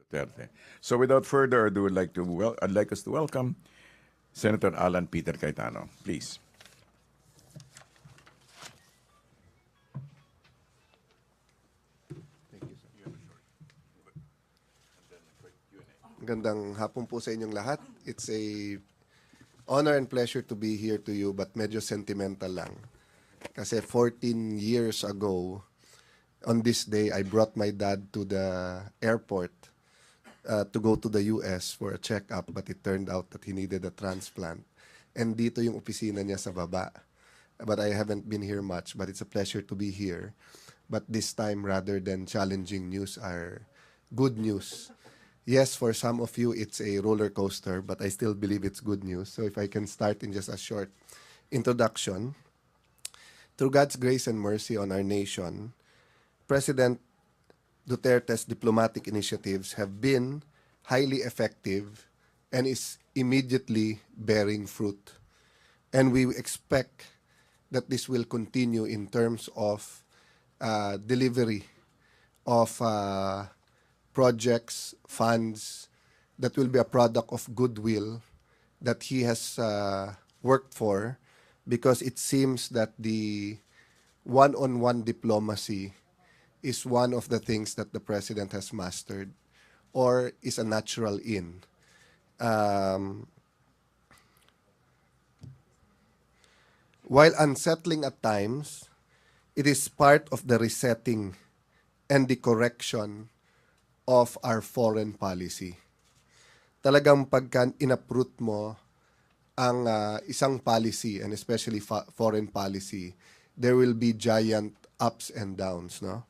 Duterte. So without further ado, I'd like us to welcome Senator Alan Peter Cayetano. Please. Gandang hapon po sa inyong lahat. It's a honor and pleasure to be here to you, but medyo sentimental lang. Kasi 14 years ago, on this day, I brought my dad to the airport to go to the US for a checkup, but it turned out that he needed a transplant. And dito yung opisina niya sa baba. But I haven't been here much, but it's a pleasure to be here. But this time, rather than challenging news, are good news. Yes, for some of you, it's a roller coaster, but I still believe it's good news. So if I can start in just a short introduction. Through God's grace and mercy on our nation, President Duterte's diplomatic initiatives have been highly effective and is immediately bearing fruit. And we expect that this will continue in terms of delivery of projects, funds that will be a product of goodwill that he has worked for, because it seems that the one-on-one diplomacy is one of the things that the president has mastered or is a natural in. While unsettling at times, it is part of the resetting and the correction of our foreign policy. Talagang pagka inaprut mo ang isang policy, and especially foreign policy, there will be giant ups and downs, no?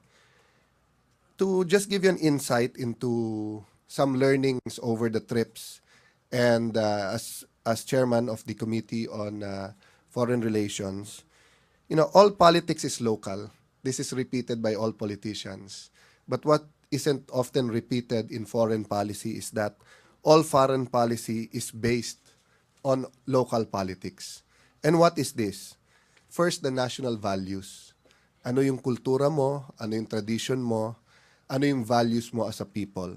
To just give you an insight into some learnings over the trips, and as chairman of the Committee on Foreign Relations, all politics is local. This is repeated by all politicians. But what isn't often repeated in foreign policy is that all foreign policy is based on local politics. And what is this? First, the national values. Ano yung kultura mo? Ano yung tradition mo? Ano yung values mo as a people?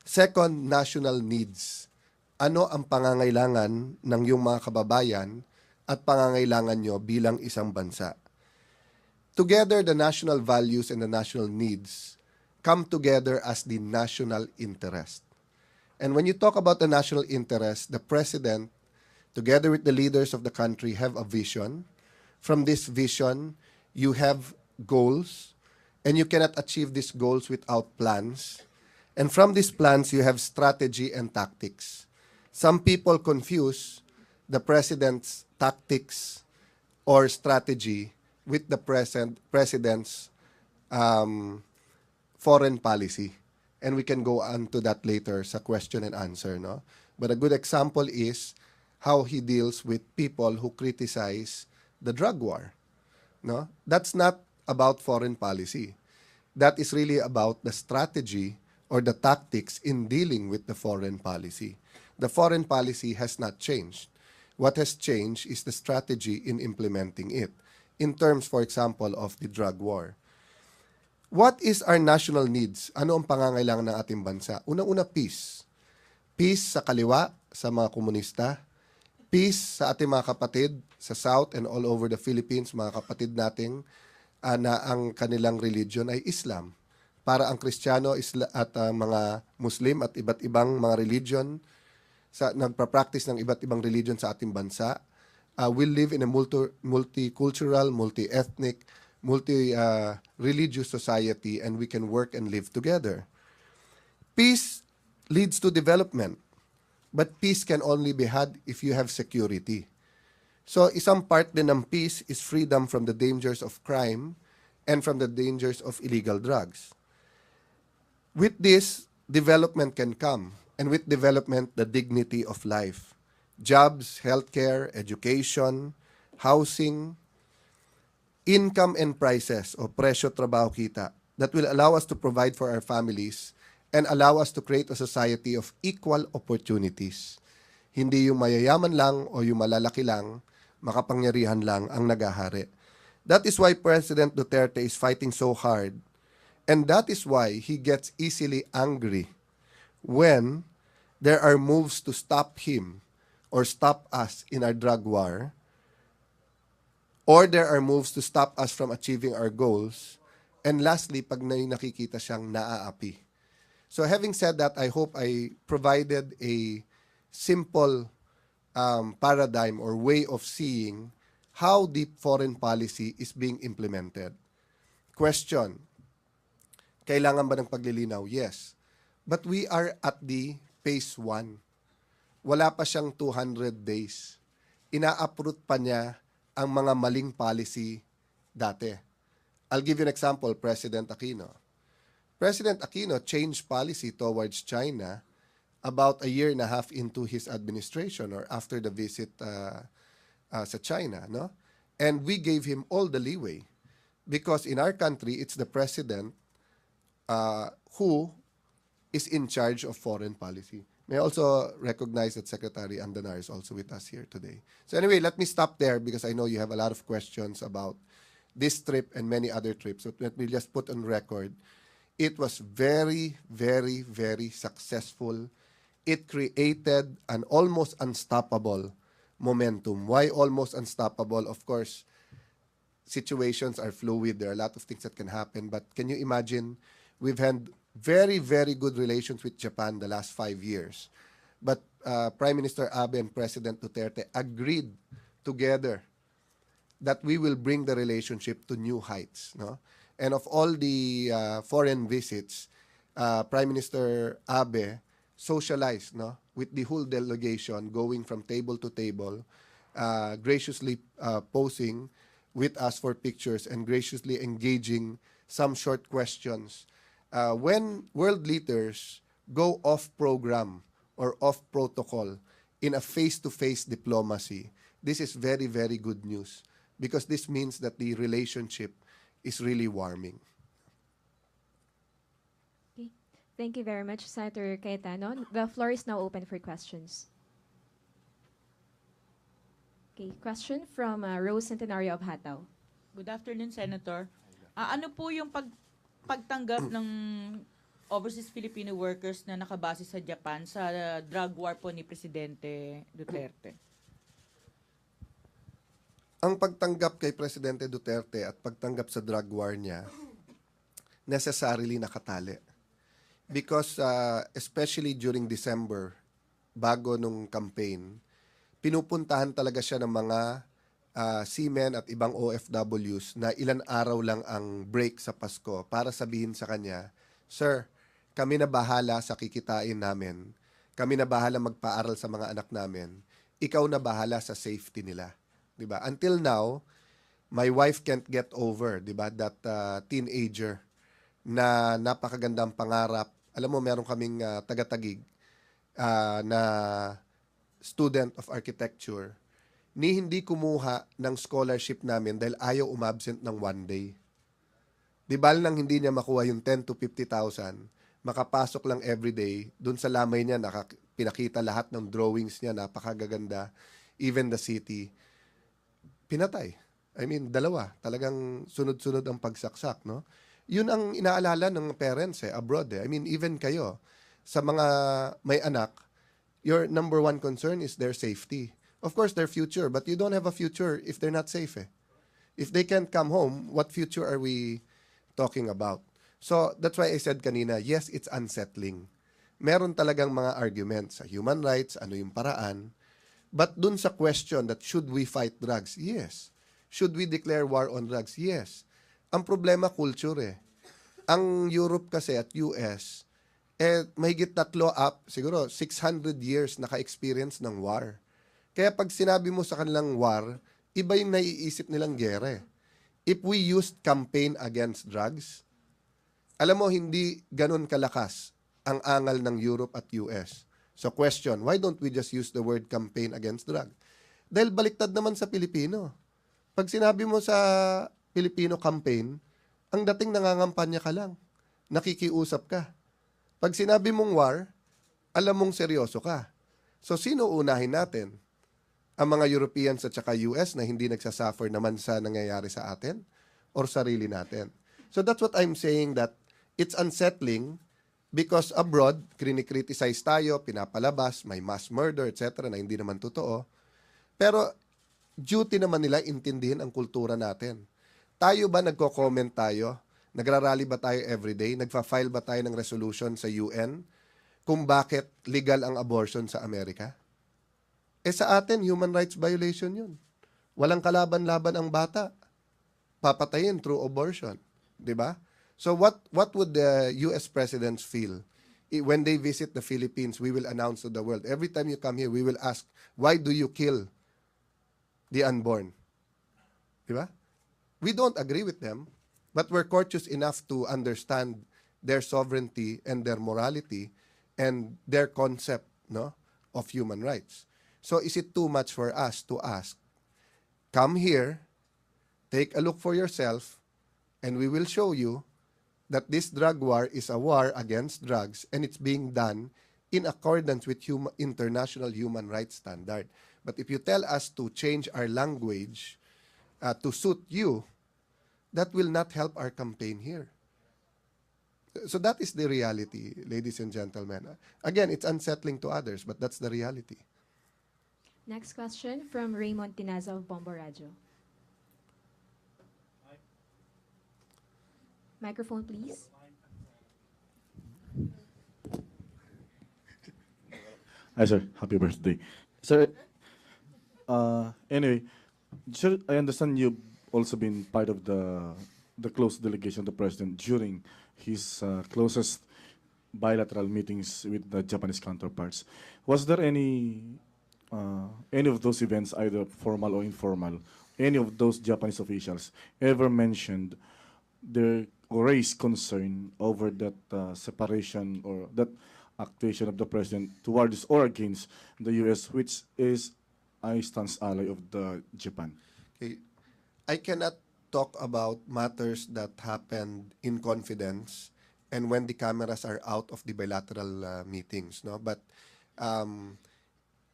Second, national needs. Ano ang pangangailangan ng iyong mga kababayan at pangangailangan nyo bilang isang bansa? Together, the national values and the national needs come together as the national interest. And when you talk about the national interest, the president, together with the leaders of the country, have a vision. From this vision, you have goals, and you cannot achieve these goals without plans. And from these plans, you have strategy and tactics. Some people confuse the president's tactics or strategy with the president's foreign policy. And we can go on to that later sa question and answer, no? But a good example is how he deals with people who criticize the drug war, no? That's not about foreign policy. That is really about the strategy or the tactics in dealing with the foreign policy. The foreign policy has not changed. What has changed is the strategy in implementing it. In terms, for example, of the drug war. What is our national needs? Ano ang pangangailangan ng ating bansa? Unang-una, peace. Peace sa kaliwa, sa mga komunista. Peace sa ating mga kapatid sa South and all over the Philippines, mga kapatid nating na ang kanilang religion ay Islam. Para ang Kristiyano at mga Muslim at iba't ibang mga religion, nagpa-practice ng iba't ibang religion sa ating bansa, will live in a multicultural, multi-ethnic, multi-religious society, and we can work and live together. Peace leads to development, but peace can only be had if you have security. So isang part din ng peace is freedom from the dangers of crime and from the dangers of illegal drugs. With this, development can come, and with development, the dignity of life. Jobs, healthcare, education, housing, income and prices o presyo, trabaho, kita that will allow us to provide for our families and allow us to create a society of equal opportunities. Hindi yung mayayaman lang o yung malalaki lang, makapangyarihan lang ang nagahari. That is why President Duterte is fighting so hard, and that is why he gets easily angry when there are moves to stop him or stop us in our drug war, or there are moves to stop us from achieving our goals, and lastly, pag nakikita siyang naaapi. So having said that, I hope I provided a simple paradigm or way of seeing how deep foreign policy is being implemented. Question, kailangan ba ng paglilinaw? Yes. But we are at the phase 1. Wala pa siyang 200 days. Ina-uproot pa niya ang mga maling policy dati. I'll give you an example, President Aquino. President Aquino changed policy towards China about a year and a half into his administration or after the visit sa China, no? And we gave him all the leeway because in our country, it's the president who is in charge of foreign policy. May I also recognize that Secretary Andanar is also with us here today. So anyway, let me stop there because I know you have a lot of questions about this trip and many other trips. So let me just put on record, it was very, very, very successful. It created an almost unstoppable momentum. Why almost unstoppable? Of course, situations are fluid. There are a lot of things that can happen. But can you imagine, we've had very, very good relations with Japan the last 5 years. But Prime Minister Abe and President Duterte agreed together that we will bring the relationship to new heights. No? And of all the foreign visits, Prime Minister Abe socialized, no, with the whole delegation, going from table to table, graciously posing with us for pictures and graciously engaging some short questions. When world leaders go off program or off protocol in a face-to-face diplomacy, this is very, very good news because this means that the relationship is really warming. Okay. Thank you very much, Senator Cayetano. The floor is now open for questions. Okay, question from Rose Centenario of Hataw. Good afternoon, Senator. Ano po yung pagtanggap ng overseas Filipino workers na nakabase sa Japan sa drug war po ni Presidente Duterte? Ang pagtanggap kay Presidente Duterte at pagtanggap sa drug war niya, necessarily nakatali. Because especially during December, bago nung campaign, pinupuntahan talaga siya ng mga seamen at ibang OFWs na ilan araw lang ang break sa Pasko para sabihin sa kanya, Sir, kami na bahala sa kikitain namin. Kami na bahala magpaaral sa mga anak namin. Ikaw na bahala sa safety nila. Diba? Until now, my wife can't get over, diba, that teenager na napakagandang pangarap. Alam mo, meron kaming taga-Tagig na student of architecture ni hindi kumuha ng scholarship namin dahil ayaw umabsent ng 1 day. Di ba nang hindi niya makuha yung 10 to 50,000, makapasok lang everyday, dun sa lamay niya, pinakita lahat ng drawings niya, napakagaganda, even the city. Pinatay. I mean, dalawa. Talagang sunod-sunod ang pagsaksak, no? Yun ang inaalala ng parents abroad. I mean, even kayo, sa mga may anak, your number one concern is their safety. Of course, their future, but you don't have a future if they're not safe. If they can't come home, what future are we talking about? So, that's why I said kanina, yes, it's unsettling. Meron talagang mga arguments sa human rights, ano yung paraan. But dun sa question that should we fight drugs? Yes. Should we declare war on drugs? Yes. Ang problema, culture. Ang Europe kasi at US, mahigit siguro 600 years naka-experience ng war. Kaya pag sinabi mo sa kanilang war, iba yung naiisip nilang gere. If we used campaign against drugs, alam mo, hindi ganun kalakas ang angal ng Europe at US. So question, why don't we just use the word campaign against drug? Dahil baliktad naman sa Pilipino. Pag sinabi mo sa Pilipino campaign, ang dating nangangampanya ka lang. Nakikiusap ka. Pag sinabi mong war, alam mong seryoso ka. So sino unahin natin? Ang mga Europeans at saka US na hindi nagsasuffer naman sa nangyayari sa atin? Or sarili natin? So that's what I'm saying, that it's unsettling Because abroad, krinikriticize tayo, pinapalabas, may mass murder, etc. na hindi naman totoo. Pero duty naman nila intindihin ang kultura natin. Tayo ba nagko-comment tayo? Nagrarally ba tayo everyday? Nagfa-file ba tayo ng resolution sa UN kung bakit legal ang abortion sa Amerika? Sa atin, human rights violation yun. Walang kalaban-laban ang bata. Papatayin through abortion. Diba? So what would the US presidents feel? When they visit the Philippines, we will announce to the world, every time you come here, we will ask, why do you kill the unborn? Diba? We don't agree with them, but we're courteous enough to understand their sovereignty and their morality and their concept, no, of human rights. So is it too much for us to ask, come here, take a look for yourself, and we will show you that this drug war is a war against drugs and it's being done in accordance with international human rights standard. But if you tell us to change our language to suit you, that will not help our campaign here. So that is the reality, ladies and gentlemen. Again, it's unsettling to others, but that's the reality. Next question from Raymond Tinaza of Bombo Radio. Microphone, please. Hi, sir. Happy birthday. Sir, anyway, sir, I understand you've also been part of the close delegation of the president during his closest bilateral meetings with the Japanese counterparts. Was there any of those events, either formal or informal, any of those Japanese officials ever mentioned their or raised concern over that separation or that actuation of the president towards or against the U.S., which is a stance ally of the Japan? Okay. I cannot talk about matters that happened in confidence and when the cameras are out of the bilateral meetings, no? But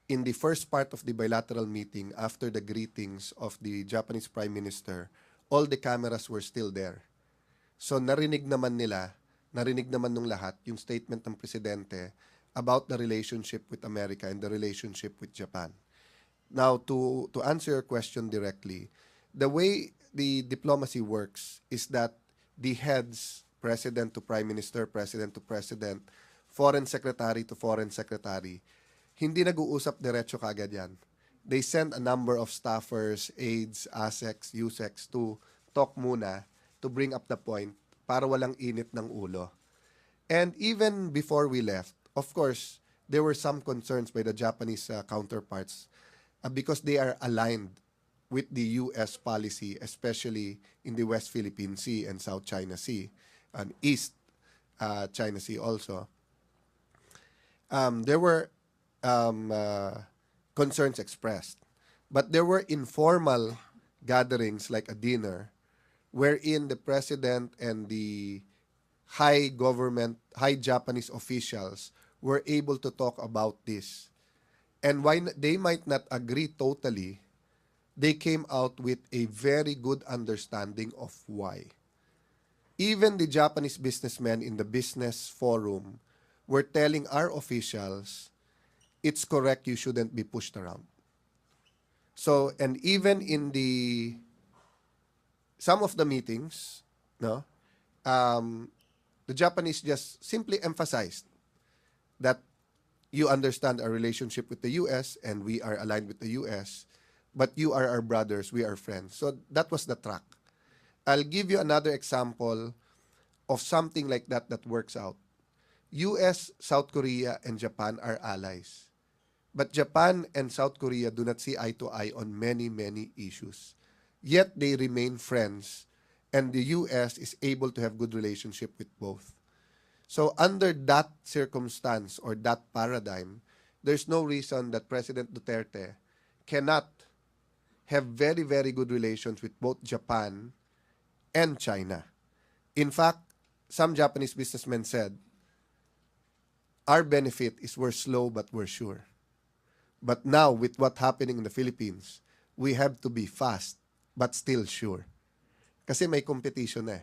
in the first part of the bilateral meeting, after the greetings of the Japanese Prime Minister, all the cameras were still there. So narinig naman nung lahat yung statement ng presidente about the relationship with America and the relationship with Japan. Now, to answer your question directly, the way the diplomacy works is that the heads, president to prime minister, president to president, foreign secretary to foreign secretary, hindi nag-uusap diretso kaagad yan. They send a number of staffers, aides, ASECs, USECs to talk muna to bring up the point para walang init ng ulo. And even before we left, of course, there were some concerns by the Japanese counterparts because they are aligned with the U.S. policy, especially in the West Philippine Sea and South China Sea, and East China Sea also. There were concerns expressed. But there were informal gatherings like a dinner wherein the president and the high Japanese officials were able to talk about this. And while they might not agree totally, they came out with a very good understanding of why. Even the Japanese businessmen in the business forum were telling our officials, it's correct, you shouldn't be pushed around. So, and even in some of the meetings, no, the Japanese just simply emphasized that you understand our relationship with the U.S. and we are aligned with the U.S., but you are our brothers, we are friends. So that was the track. I'll give you another example of something like that that works out. U.S., South Korea, and Japan are allies. But Japan and South Korea do not see eye to eye on many, many issues. Yet they remain friends, and the U.S. is able to have good relationship with both. So under that circumstance or that paradigm, there's no reason that President Duterte cannot have very, very good relations with both Japan and China. In fact, some Japanese businessmen said, our benefit is we're slow but we're sure. But now, with what's happening in the Philippines, we have to be fast but still sure. Kasi may competition eh.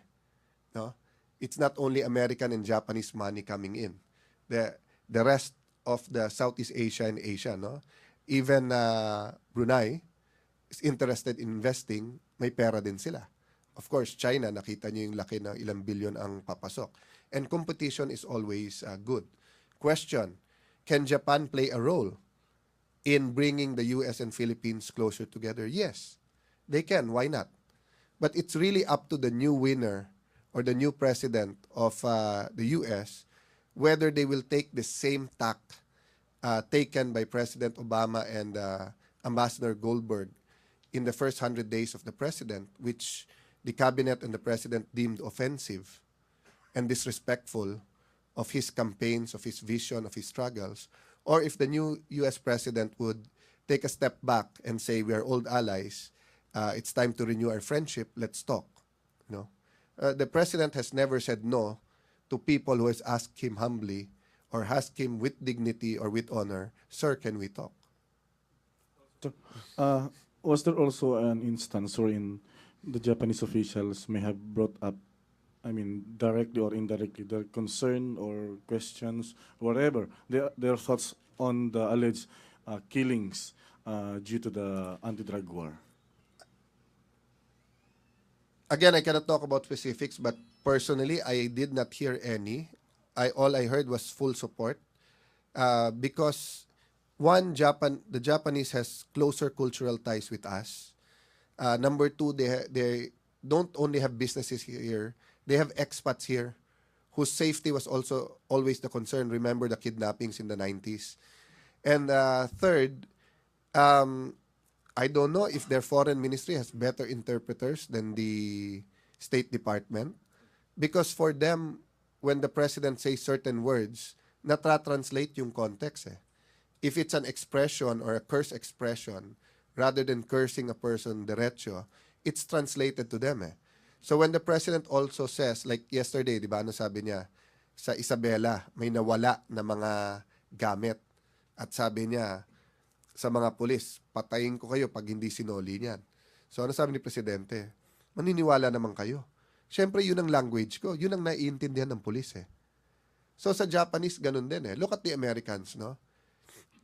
No? It's not only American and Japanese money coming in. The rest of the Southeast Asia and Asia, no? Even Brunei is interested in investing, may pera din sila. Of course, China, nakita niyo yung laki ng ilang bilyon ang papasok. And competition is always good. Question, can Japan play a role in bringing the US and Philippines closer together? Yes, they can. Why not? But it's really up to the new winner or the new president of the US whether they will take the same tack taken by President Obama and Ambassador Goldberg in the first 100 days of the president, which the cabinet and the president deemed offensive and disrespectful of his campaigns, of his vision, of his struggles, or if the new U.S. president would take a step back and say, we are old allies, it's time to renew our friendship, let's talk. No, the president has never said no to people who has asked him humbly or asked him with dignity or with honor, sir, can we talk? So, was there also an instance wherein the Japanese officials may have brought up, I mean, directly or indirectly, their concern or questions, whatever, their thoughts on the alleged killings due to the anti-drug war? Again, I cannot talk about specifics, but personally, I did not hear any. All I heard was full support because one, the Japanese has closer cultural ties with us. Number two, they don't only have businesses here, they have expats here whose safety was also always the concern. Remember the kidnappings in the 90s. And third, I don't know if their foreign ministry has better interpreters than the State Department, because for them, when the president says certain words, natra-translate yung context eh. If it's an expression or a curse expression, rather than cursing a person derecho, it's translated to them eh. So when the president also says, like yesterday, di ba, ano sabi niya, sa Isabela, may nawala na mga gamit. At sabi niya, sa mga pulis, patayin ko kayo pag hindi sinoli niyan. So ano sabi ni Presidente? Maniniwala naman kayo. Siyempre, yun ang language ko. Yun ang naiintindihan ng pulis eh. So sa Japanese, ganun din eh. Look at the Americans, no?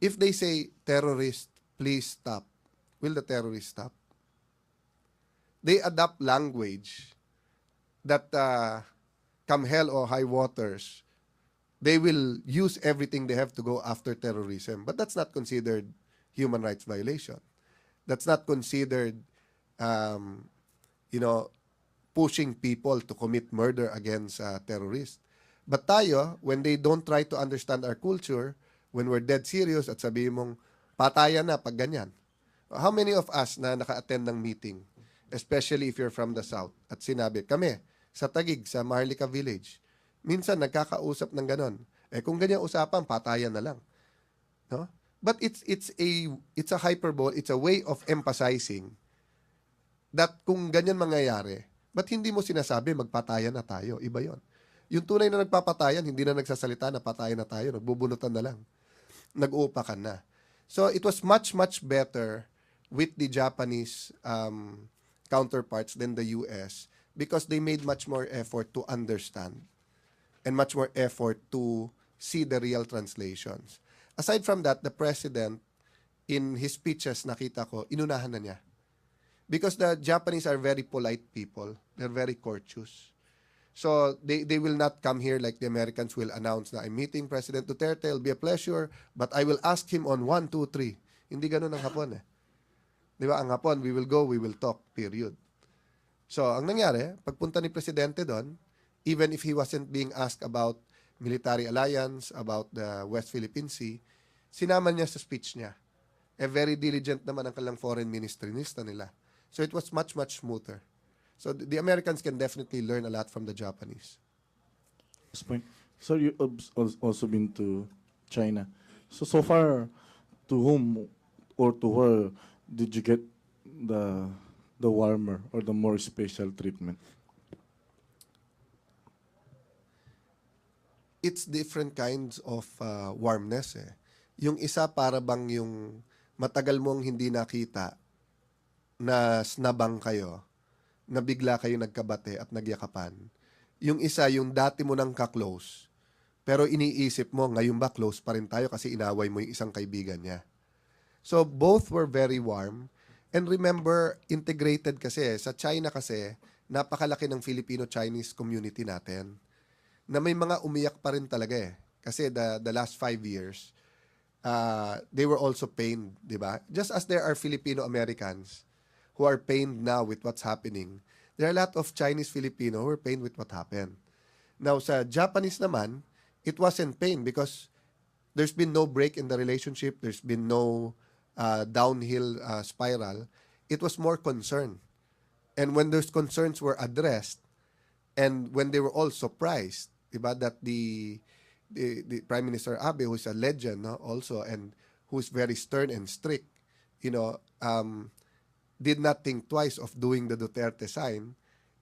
If they say, terrorist, please stop, will the terrorist stop? They adopt language that come hell or high waters, they will use everything they have to go after terrorism. But that's not considered human rights violation. That's not considered, pushing people to commit murder against terrorists. But tayo, when they don't try to understand our culture, when we're dead serious at sabihin mong, patayan na pag ganyan. How many of us na naka-attend ng meeting, especially if you're from the South, at sinabi, kami, sa Taguig, sa Maharlika Village, minsan nagkakausap ng ganon. Eh kung ganyan usapan, patayan na lang. No? But it's a hyperbole, it's a way of emphasizing that kung ganyan mangyayari, ba't hindi mo sinasabi magpatayan na tayo? Iba yon. Yung tunay na nagpapatayan, hindi na nagsasalita na patayan na tayo, nagbubunutan na lang. Nag-uupakan na. So it was much, much better with the Japanese counterparts than the US because they made much more effort to understand and much more effort to see the real translations. Aside from that, the president, in his speeches, nakita ko, inunahan na niya. Because the Japanese are very polite people. They're very courteous. So they will not come here like the Americans will announce na I'm meeting President Duterte, it'll be a pleasure, but I will ask him on 1, 2, 3. Hindi ganun ang Hapon eh. Di ba? Ang Hapon, we will go, we will talk, period. So ang nangyari, pagpunta ni Presidente doon, even if he wasn't being asked about military alliance, about the West Philippine Sea, sinama niya sa speech niya. Very diligent naman ang kanilang foreign ministerinista nila. So it was much, much smoother. So the Americans can definitely learn a lot from the Japanese. This point. So you also been to China. So far, to whom or to where did you get the warmer or the more special treatment? It's different kinds of warmness eh. Yung isa para bang yung matagal mong hindi nakita na snabang kayo, na bigla kayo nagkabate at nagyakapan. Yung isa, yung dati mo nang ka-close, pero iniisip mo, ngayon ba close pa rin tayo kasi inaway mo yung isang kaibigan niya. So, both were very warm. And remember, integrated kasi. Sa China kasi, napakalaki ng Filipino-Chinese community natin. Na may mga umiyak pa rin talaga eh. Kasi the last 5 years, they were also pained, di ba? Just as there are Filipino-Americans who are pained now with what's happening, there are a lot of Chinese Filipino who are pained with what happened. Now, sa Japanese naman, it wasn't pain because there's been no break in the relationship. There's been no downhill spiral. It was more concern. And when those concerns were addressed, and when they were all surprised, diba, that the Prime Minister Abe, who's a legend, no, also, and who's very stern and strict, did not think twice of doing the Duterte sign,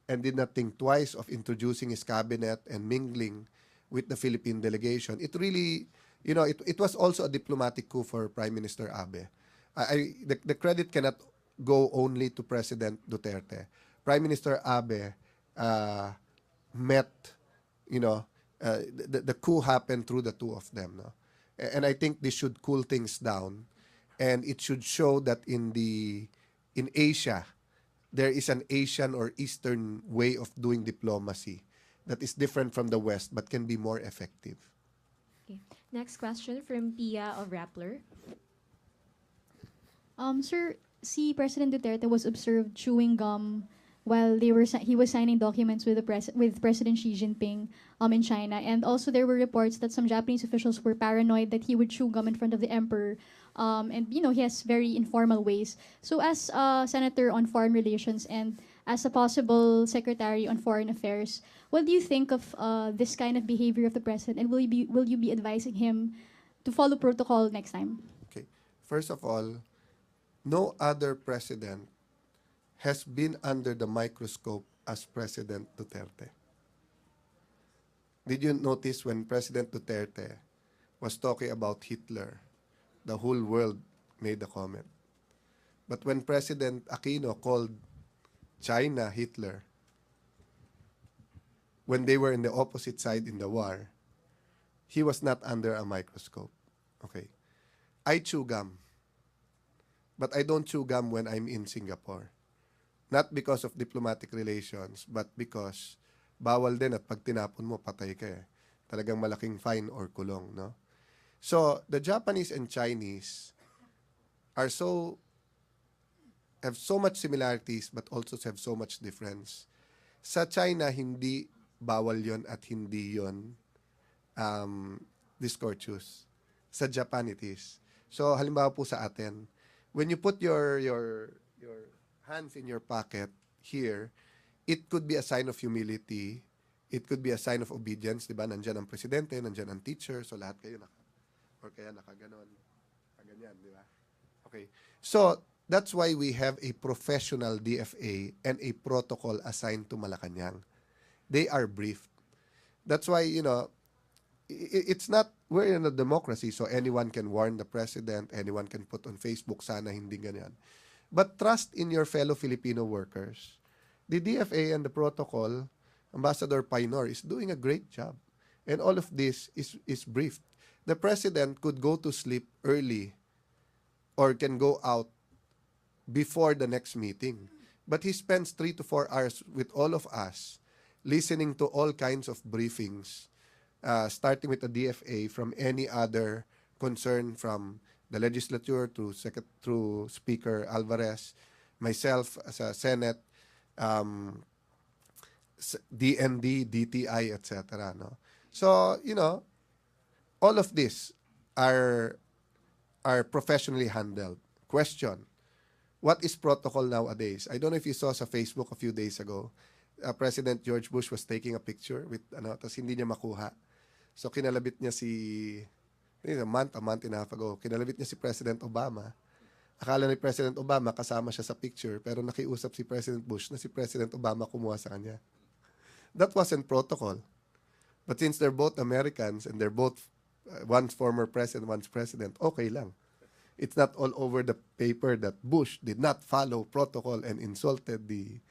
and did not think twice of introducing his cabinet and mingling with the Philippine delegation. It really, it was also a diplomatic coup for Prime Minister Abe. The credit cannot go only to President Duterte. Prime Minister Abe met, the coup happened through the two of them. No? And I think this should cool things down, and it should show that in Asia, there is an Asian or Eastern way of doing diplomacy that is different from the West but can be more effective. Okay. Next question from Pia of Rappler. Sir, si President Duterte was observed chewing gum while he was signing documents with President Xi Jinping in China, and also there were reports that some Japanese officials were paranoid that he would chew gum in front of the emperor, and he has very informal ways. So as a senator on foreign relations and as a possible secretary on foreign affairs, what do you think of this kind of behavior of the president, and will you be advising him to follow protocol next time? Okay. First of all, no other president has been under the microscope as President Duterte. Did you notice when President Duterte was talking about Hitler, the whole world made a comment? But when President Aquino called China Hitler, when they were in the opposite side in the war, he was not under a microscope. Okay. I chew gum, but I don't chew gum when I'm in Singapore. Not because of diplomatic relations, but because bawal din at pag tinapon mo, patay ka eh. Talagang malaking fine or kulong, no? So, the Japanese and Chinese have so much similarities but also have so much difference. Sa China, hindi bawal yon at hindi yon discourteous. Sa Japan, it is. So, halimbawa po sa atin, when you put your hands in your pocket here, it could be a sign of humility. It could be a sign of obedience, di ba? Nandyan ang presidente, nandyan ang teacher, so lahat kayo nakaganon, nakaganyan, di ba? Okay. So, that's why we have a professional DFA and a protocol assigned to Malacanang. They are briefed. That's why, it's not, we're in a democracy, so anyone can warn the president, anyone can put on Facebook, sana hindi ganyan. But trust in your fellow Filipino workers. The DFA and the protocol, Ambassador Painor, is doing a great job. And all of this is briefed. The president could go to sleep early or can go out before the next meeting. But he spends 3 to 4 hours with all of us, listening to all kinds of briefings, starting with the DFA, from any other concern from the legislature through Speaker Alvarez, myself as a Senate, DND, DTI, etc. No? So, all of this are professionally handled. Question, what is protocol nowadays? I don't know if you saw sa Facebook a few days ago, President George Bush was taking a picture with, tapos hindi niya makuha. So, kinalabit niya a month and a half ago, kinalabit niya si President Obama. Akala ni President Obama kasama siya sa picture, pero nakiusap si President Bush na si President Obama kumuha sa kanya. That wasn't protocol. But since they're both Americans and they're both, one's former president, one's president, okay lang. It's not all over the paper that Bush did not follow protocol and insulted the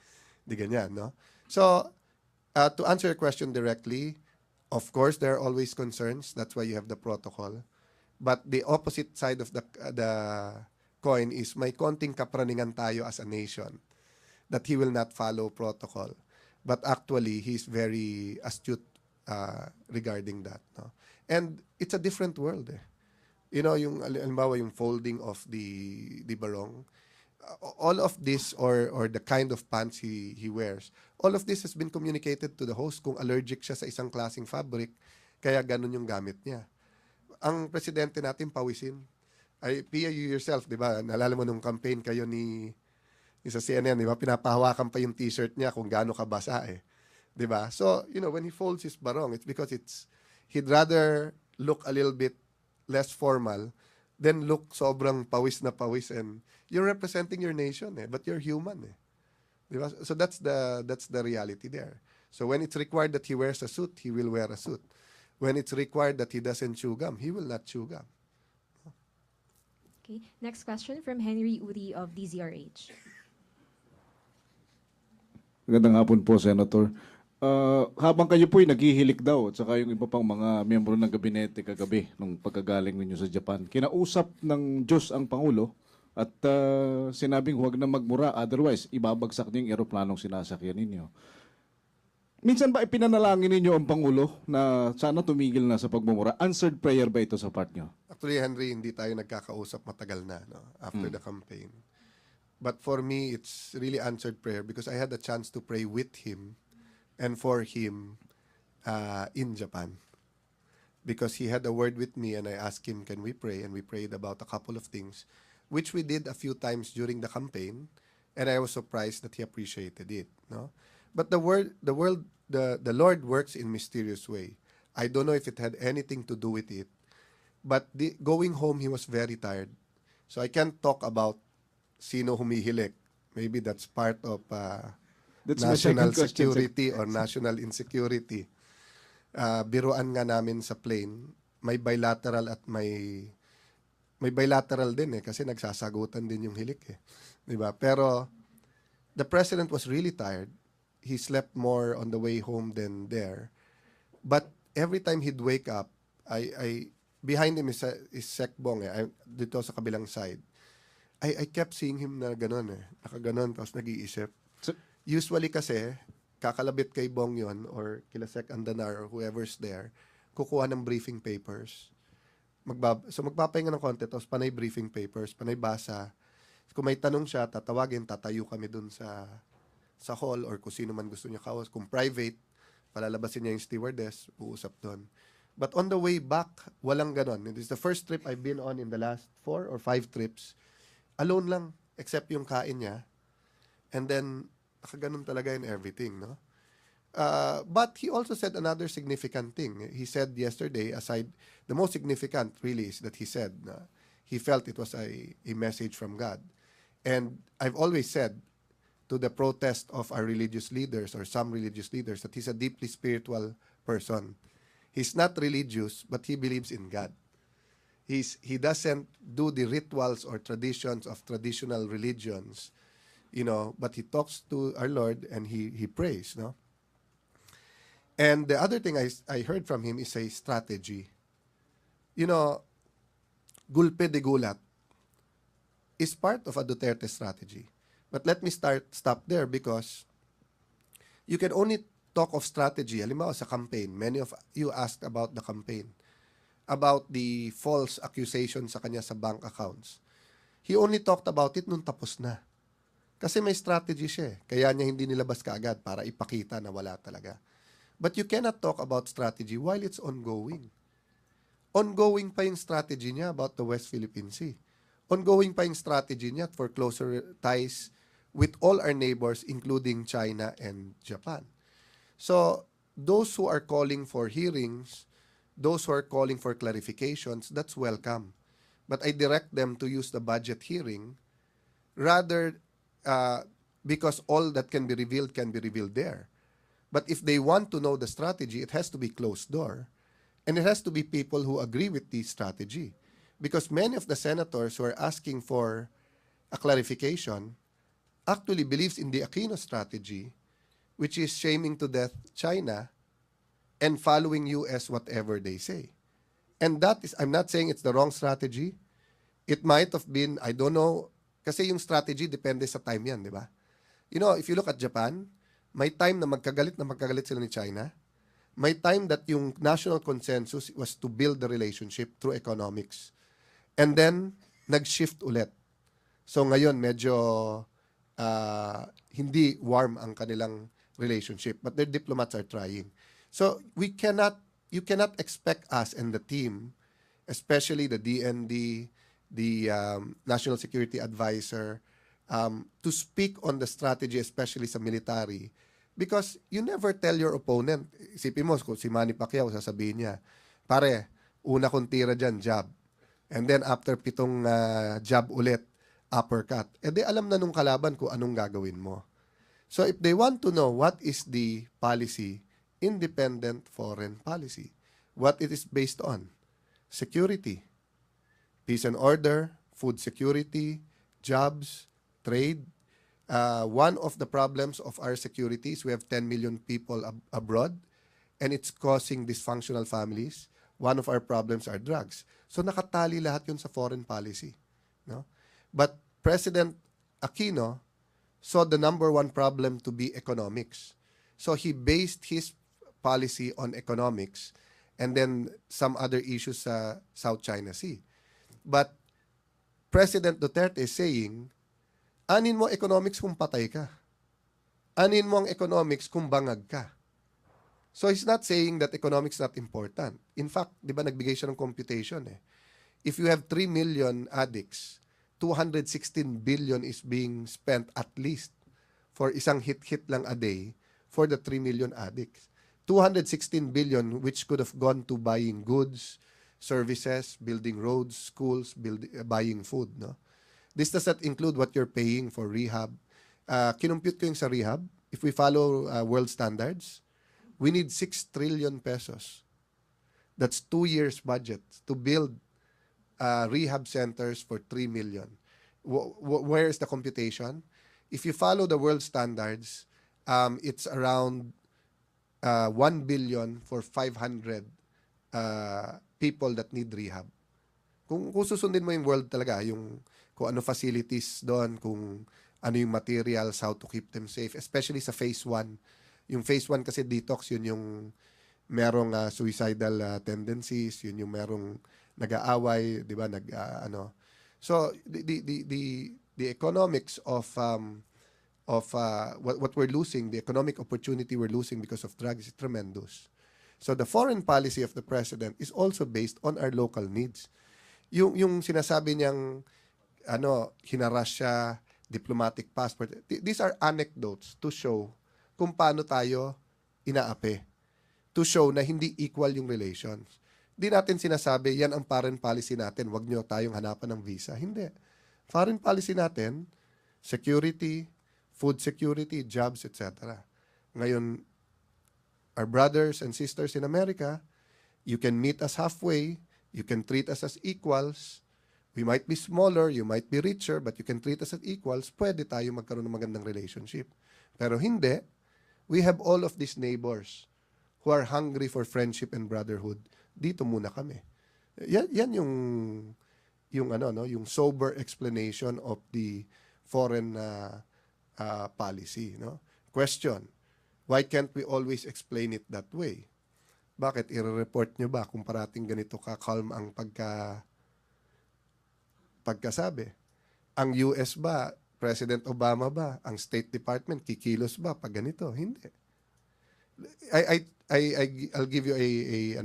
ganyan, no? So, To answer your question directly, of course, there are always concerns. That's why you have the protocol. But the opposite side of the coin is may konting kapraningan tayo as a nation that he will not follow protocol. But actually, he's very astute regarding that. No? And it's a different world. Eh. You know, yung halimbawa yung folding of the barong, all of this or the kind of pants he wears, all of this has been communicated to the host kung allergic siya sa isang klaseng fabric, kaya ganun yung gamit niya. Ang presidente natin pawisin. Ay, Pia, you yourself, di ba? Naalala mo nung campaign kayo ni sa CNN, di ba? Pinapahawakan pa yung t-shirt niya kung gaano kabasa eh. Di ba? So, you know, when he folds his barong, it's because he'd rather look a little bit less formal than look sobrang pawis na pawis, and you're representing your nation eh, but you're human eh. Di ba? So that's the reality there. So when it's required that he wears a suit, he will wear a suit. When it's required that he doesn't chew gum, he will not chew gum. Okay. Next question from Henry Uri of DZRH. Magandang hapon po, Senator. Habang kayo po'y naghihilik daw at saka yung iba pang mga miyembro ng gabinete kagabi nung pagkagaling ninyo sa Japan, kinausap ng Diyos ang Pangulo at sinabing huwag na magmura, otherwise ibabagsak niyo yung eroplanong sinasakyan ninyo. Minsan ba ipinanalangin ninyo ang Pangulo na sana tumigil na sa pagmumura? Answered prayer ba ito sa part nyo? Actually, Henry, hindi tayo nagkakausap matagal na no, after the campaign. But for me, it's really answered prayer because I had a chance to pray with him and for him in Japan. Because he had a word with me and I asked him, can we pray? And we prayed about a couple of things, which we did a few times during the campaign. And I was surprised that he appreciated it. No? But the Lord works in mysterious way. I don't know if it had anything to do with it. But going home, he was very tired. So I can't talk about sino humihilik. Maybe that's part of That's my national second question, security or national insecurity. Biruan nga namin sa plane, may bilateral at may bilateral din eh kasi nagsasagutan din yung hilik eh. 'Di ba? Pero the president was really tired. He slept more on the way home than there. But every time he'd wake up, I behind him is Sekbong eh, dito sa kabilang side. I kept seeing him na gano'n eh. Nakaganon, tapos nag-iisip. Usually kasi, kakalabit kay Bong yon or kila Sek Andanar or whoever's there, kukuha ng briefing papers. So magpapahinga ng konti, tapos panay briefing papers, panay basa. Kung may tanong siya, tatawagin, tatayo kami dun sa hall or kung sino man gusto niya kawas. Kung private, palalabasin niya yung stewardess, uusap doon. But on the way back, walang ganon. This is the first trip I've been on in the last 4 or 5 trips. Alone lang, except yung kain niya. And then, nakaganon talaga in everything, no? But he also said another significant thing. He said yesterday, aside, the most significant really is that he said he felt it was a message from God. And I've always said to the protest of our religious leaders or some religious leaders that he's a deeply spiritual person. He's not religious, but he believes in God. He doesn't do the rituals or traditions of traditional religions, you know, but he talks to our Lord and he prays, no? And the other thing I heard from him is a strategy. You know, gulpe de gulat is part of a Duterte strategy. But let me stop there because you can only talk of strategy. Halimbawa sa campaign, many of you asked about the campaign, about the false accusation sa kanya sa bank accounts. He only talked about it nung tapos na. Kasi may strategy siya eh. Kaya niya hindi nilabas kaagad para ipakita na wala talaga. But you cannot talk about strategy while it's ongoing. Ongoing pa yung strategy niya about the West Philippine Sea. Ongoing pa yung strategy niya for closer ties with all our neighbors, including China and Japan. So, those who are calling for hearings, those who are calling for clarifications, that's welcome. But I direct them to use the budget hearing rather because all that can be revealed there. But if they want to know the strategy, it has to be closed door. And it has to be people who agree with the strategy. Because many of the senators who are asking for a clarification actually believes in the Aquino strategy which is shaming to death China and following US whatever they say. And that is, I'm not saying it's the wrong strategy. It might have been, I don't know, kasi yung strategy depende sa time yan, di ba? You know, if you look at Japan, may time na magkagalit sila ni China. May time that yung national consensus was to build the relationship through economics. And then, nag-shift ulit. So ngayon, medyo hindi warm ang kanilang relationship. But their diplomats are trying. So you cannot expect us and the team, especially the DND, the National Security Advisor, to speak on the strategy, especially sa military, because you never tell your opponent. Isipin mo, kung si Manny Pacquiao, sasabihin niya, pare, una kong tira dyan, jab. And then after 7 jab ulit, uppercut. Eh di alam na nung kalaban kung anong gagawin mo. So if they want to know what is the policy, independent foreign policy, what it is based on, security, peace and order, food security, jobs, trade. One of the problems of our security is we have 10 million people abroad, and it's causing dysfunctional families. One of our problems are drugs. So nakatali lahat yun sa foreign policy. No? But President Aquino saw the number one problem to be economics. So he based his policy on economics and then some other issues sa South China Sea. But President Duterte is saying, anin mo economics kung patay ka. Anin mo ang economics kung bangag ka. So he's not saying that economics is not important. In fact, di ba nagbigay siya ng computation eh. If you have 3 million addicts, 216 billion is being spent at least for isang hit-hit lang a day for the 3 million addicts. 216 billion which could have gone to buying goods, services, building roads, schools, buying food. No? This does not include what you're paying for rehab. Kinumpute ko yung sa rehab. If we follow world standards, we need 6 trillion pesos. That's 2 years' budget to build rehab centers for 3 million. Where is the computation? If you follow the world standards, it's around 1 billion for 500 people that need rehab. Kung susundin mo yung world talaga, yung kung ano facilities doon, kung ano yung materials, how to keep them safe, especially sa phase 1. Yung phase 1 kasi detox, yun yung merong suicidal tendencies, yun yung merong nag-aaway, di ba, So the economics of what we're losing, the economic opportunity we're losing because of drugs is tremendous. So the foreign policy of the president is also based on our local needs. Yung sinasabi niyang hinaras siya, diplomatic passport, these are anecdotes to show kung paano tayo inaapi, to show na hindi equal yung relations. Di natin sinasabi, yan ang foreign policy natin, wag nyo tayong hanapan ng visa. Hindi. Foreign policy natin, security, food security, jobs, etc. Ngayon, our brothers and sisters in America, you can meet us halfway, you can treat us as equals. We might be smaller, you might be richer, but you can treat us as equals. Pwede tayo magkaroon ng magandang relationship. Pero hindi. We have all of these neighbors who are hungry for friendship and brotherhood. Dito muna kami. Yan yung sober explanation of the foreign policy, no? Question, why can't we always explain it that way? Bakit i-report nyo ba kung parating ganito ka-calm ang pagkasabi? Ang US ba, President Obama ba, ang State Department kikilos ba pag ganito? Hindi. I'll give you a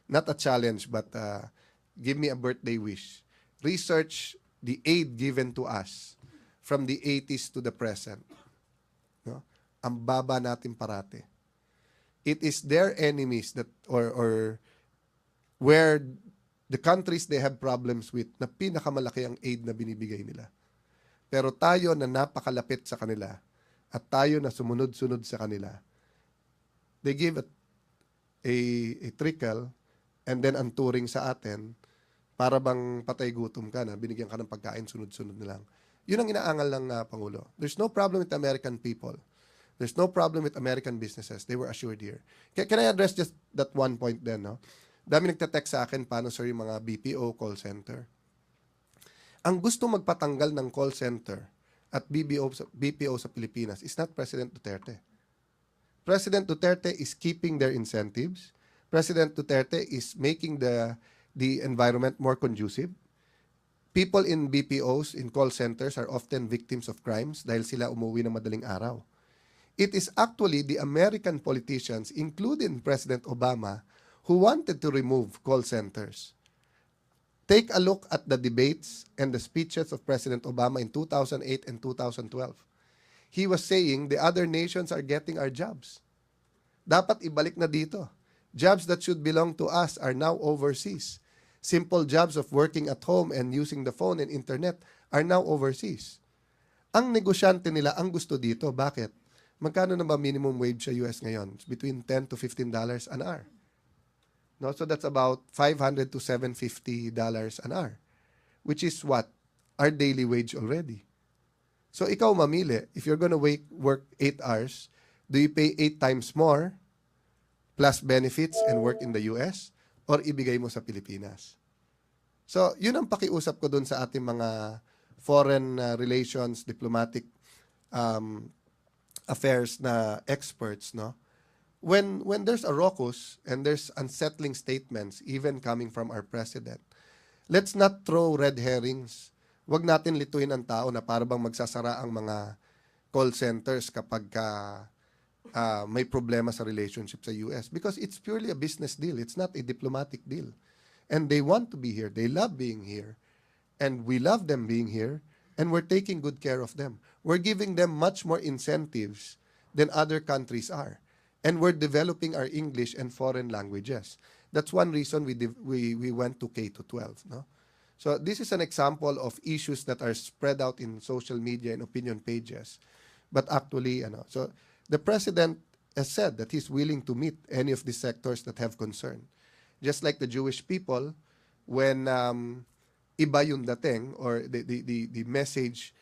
not a challenge, but give me a birthday wish. Research the aid given to us from the 80s to the present. No? Ang baba natin parate. It is their enemies that or where the countries they have problems with na pinakamalaki ang aid na binibigay nila. Pero tayo na napakalapit sa kanila at tayo na sumunod-sunod sa kanila, they give a trickle and then ang turing sa atin para bang patay gutom ka na, binigyan ka ng pagkain, sunod-sunod na lang. Yun ang inaangal ng Pangulo. There's no problem with the American people. There's no problem with American businesses. They were assured here. Can I address just that one point then, no? Dami nagte-text sa akin, paano sir yung mga BPO call center? Ang gusto magpatanggal ng call center at BPO sa Pilipinas is not President Duterte. President Duterte is keeping their incentives. President Duterte is making the environment more conducive. People in BPOs, in call centers, are often victims of crimes dahil sila umuwi ng madaling araw. It is actually the American politicians, including President Obama, who wanted to remove call centers. Take a look at the debates and the speeches of President Obama in 2008 and 2012. He was saying the other nations are getting our jobs. Dapat ibalik na dito. Jobs that should belong to us are now overseas. Simple jobs of working at home and using the phone and internet are now overseas. Ang negosyante nila ang gusto dito. Bakit? Magkano na ba minimum wage sa US ngayon? It's between $10 to $15 an hour. No, so that's about $500 to $750 an hour, which is what? Our daily wage already. So ikaw mamili, if you're gonna work 8 hours, do you pay 8 times more plus benefits and work in the US or ibigay mo sa Pilipinas? So yun ang pakiusap ko dun sa ating mga foreign relations, diplomatic affairs na experts, no? When there's a raucous and there's unsettling statements even coming from our president, let's not throw red herrings. Wag natin lituin ang tao na para bang magsasara ang mga call centers kapag may problema sa relationship sa US, because it's purely a business deal. It's not a diplomatic deal. And they want to be here. They love being here. And we love them being here. And we're taking good care of them. We're giving them much more incentives than other countries are. And we're developing our English and foreign languages. That's one reason we went to K-12. No? So this is an example of issues that are spread out in social media and opinion pages. But actually, so the president has said that he's willing to meet any of these sectors that have concern. Just like the Jewish people, when iba yung dating, or the message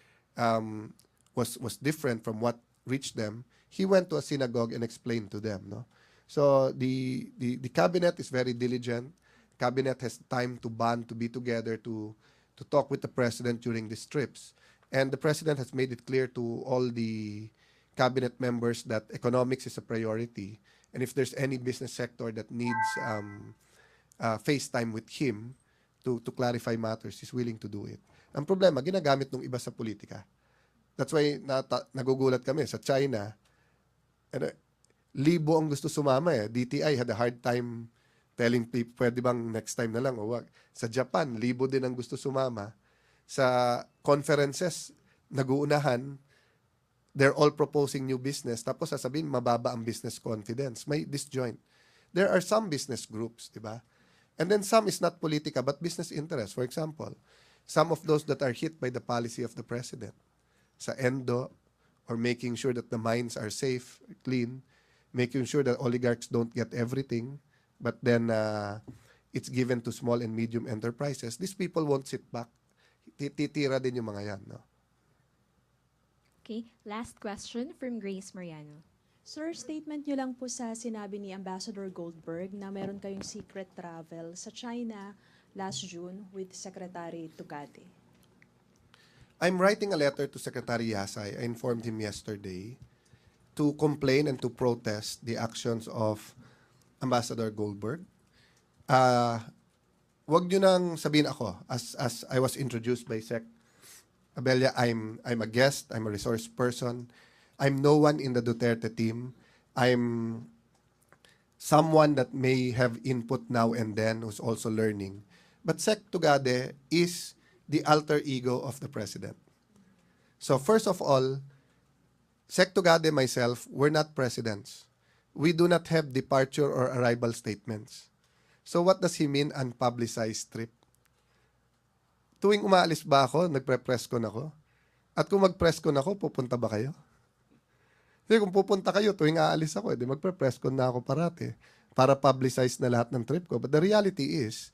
was different from what reached them, he went to a synagogue and explained to them. No? So the cabinet is very diligent. Cabinet has time to bond, to be together, to talk with the president during these trips. And the president has made it clear to all the cabinet members that economics is a priority. And if there's any business sector that needs FaceTime with him to clarify matters, he's willing to do it. Ang problema, ginagamit ng iba sa politika. That's why nagugulat kami sa China. Libo ang gusto sumama eh. DTI had a hard time telling people, pwede bang next time na lang o wag. Sa Japan, libo din ang gusto sumama. Sa conferences, naguunahan, they're all proposing new business. Tapos sasabihin, mababa ang business confidence. May disjoint. There are some business groups, di ba? And then some is not politika, but business interest. For example, some of those that are hit by the policy of the president. Sa ENDO, or making sure that the mines are safe, clean, making sure that oligarchs don't get everything, but then it's given to small and medium enterprises. These people won't sit back. Titira din yung mga yan. No? Okay, last question from Grace Mariano. Sir, statement nyo lang po sa sinabi ni Ambassador Goldberg na meron kayong secret travel sa China last June with Secretary Tugade. I'm writing a letter to Secretary Yasay. I informed him yesterday to complain and to protest the actions of Ambassador Goldberg. Wag nyo nang sabihin ako, as I was introduced by Sec Abella, I'm a guest, I'm a resource person. I'm no one in the Duterte team. I'm someone that may have input now and then who's also learning. But Sec Tugade is the alter ego of the president. So first of all, Sec Tugade, myself, we're not presidents. We do not have departure or arrival statements. So what does he mean, unpublicized trip? Tuwing umaalis ba ako, nagpre-press con ako? At kung mag-press con ako, pupunta ba kayo? Kasi kung pupunta kayo, tuwing aalis ako, edi magpre-press con na ako parati para publicize na lahat ng trip ko. But the reality is,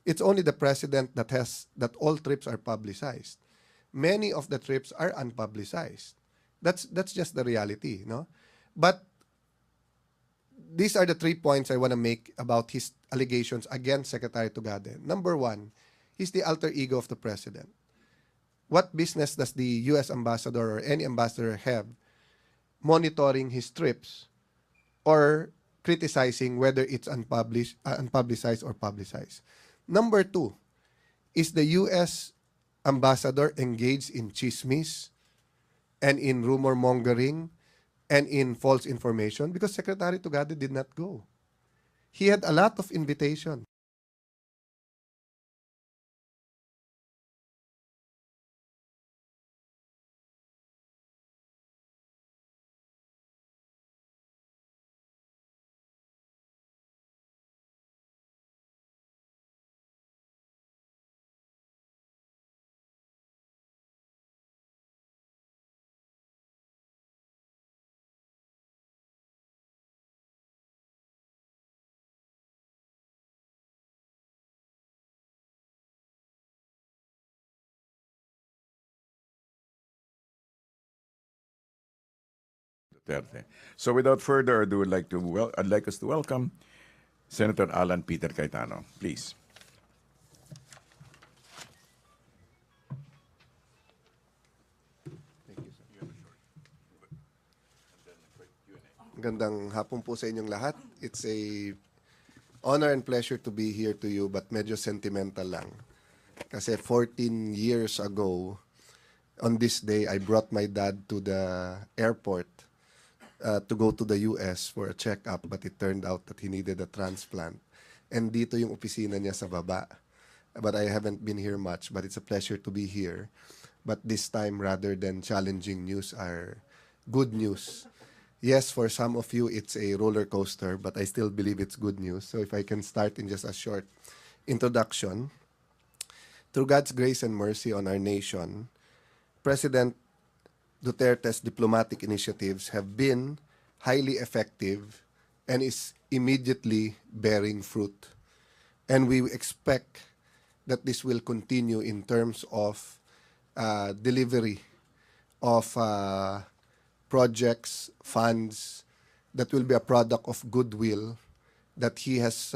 it's only the president that all trips are publicized. Many of the trips are unpublicized. That's just the reality, no? But these are the 3 points I want to make about his allegations against Secretary Tugade. Number one, he's the alter ego of the president. What business does the U.S. ambassador or any ambassador have monitoring his trips or criticizing whether it's unpublicized or publicized? Number two, is the U.S. ambassador engaged in chismis and in rumor mongering and in false information? Because Secretary Tugade did not go. He had a lot of invitations. Duterte. So without further ado, I'd like us to welcome Senator Alan Peter Cayetano. Please. Gandang hapon po sa inyong lahat. It's a honor and pleasure to be here to you, but medyo sentimental lang. Kasi 14 years ago, on this day, I brought my dad to the airport to go to the US for a checkup, but it turned out that he needed a transplant. And dito yung opisina niya sa baba. But I haven't been here much, but it's a pleasure to be here. But this time, rather than challenging news, are good news. Yes, for some of you, it's a roller coaster, but I still believe it's good news. So if I can start in just a short introduction. Through God's grace and mercy on our nation, President Duterte's diplomatic initiatives have been highly effective and is immediately bearing fruit. And we expect that this will continue in terms of delivery of projects, funds that will be a product of goodwill that he has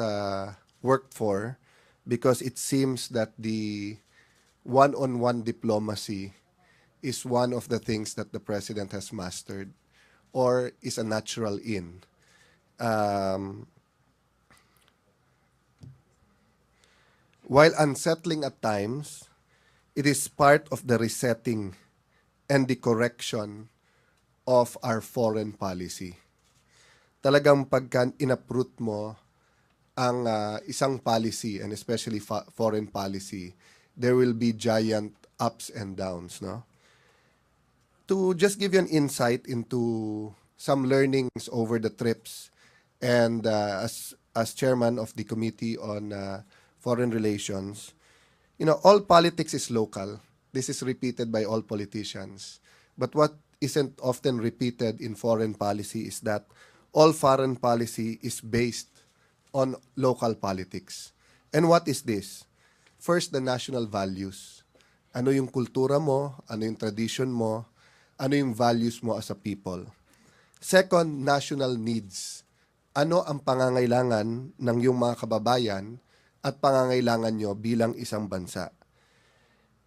worked for, because it seems that the one-on-one diplomacy is one of the things that the president has mastered or is a natural in. While unsettling at times, it is part of the resetting and the correction of our foreign policy. Talagang pagka inaprut mo ang isang policy, and especially foreign policy, there will be giant ups and downs, no? To just give you an insight into some learnings over the trips, and as chairman of the Committee on Foreign Relations, all politics is local. This is repeated by all politicians. But what isn't often repeated in foreign policy is that all foreign policy is based on local politics. And what is this? First, the national values. Ano yung kultura mo? Ano yung tradition mo? Ano yung values mo as a people? Second, national needs. Ano ang pangangailangan ng iyong mga kababayan at pangangailangan nyo bilang isang bansa?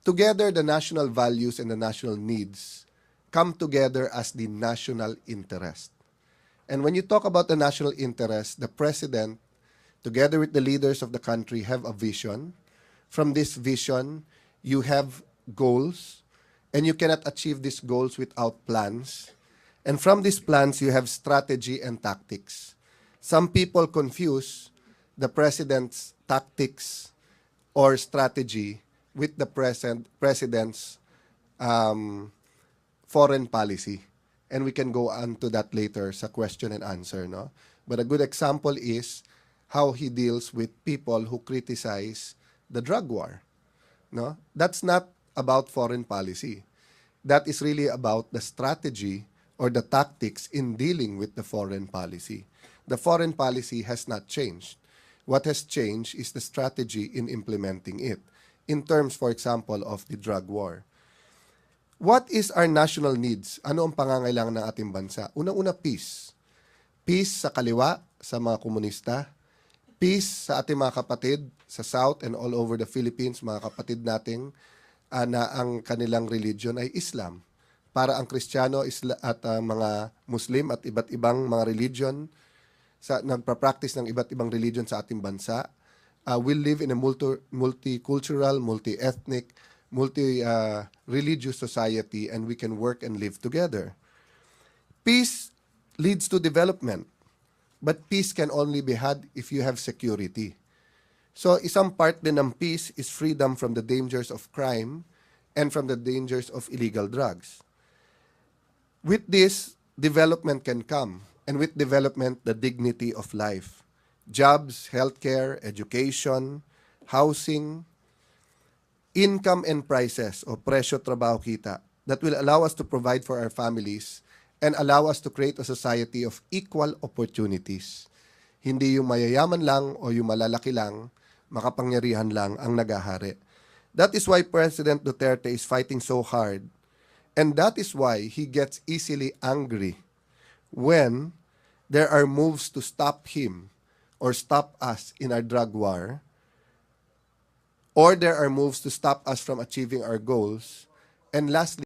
Together, the national values and the national needs come together as the national interest. And when you talk about the national interest, the president, together with the leaders of the country, have a vision. From this vision, you have goals, and you cannot achieve these goals without plans. And from these plans, you have strategy and tactics. Some people confuse the president's tactics or strategy with the president's foreign policy. And we can go on to that later sa question and answer, no? But a good example is how he deals with people who criticize the drug war, no? That's not about foreign policy. That is really about the strategy or the tactics in dealing with the foreign policy. The foreign policy has not changed. What has changed is the strategy in implementing it. In terms, for example, of the drug war. What is our national needs? Ano ang pangangailangan ng ating bansa? Unang-una, peace. Peace sa kaliwa, sa mga komunista. Peace sa ating mga kapatid sa South and all over the Philippines, mga kapatid nating na ang kanilang religion ay Islam. Para ang Kristiyano at mga Muslim at iba't ibang mga religion nagpa-practice ng iba't ibang religion sa ating bansa, will live in a multicultural, multi-ethnic, multi-religious society, and we can work and live together. Peace leads to development, but peace can only be had if you have security. So isang part din ng peace is freedom from the dangers of crime and from the dangers of illegal drugs. With this, development can come, and with development, the dignity of life. Jobs, healthcare, education, housing, income and prices o presyo, trabaho, kita that will allow us to provide for our families and allow us to create a society of equal opportunities. Hindi yung mayayaman lang o yung malalaki lang, makapangyarihan lang ang nagahari. That is why President Duterte is fighting so hard, and that is why he gets easily angry when there are moves to stop him or stop us in our drug war, or there are moves to stop us from achieving our goals. And lastly,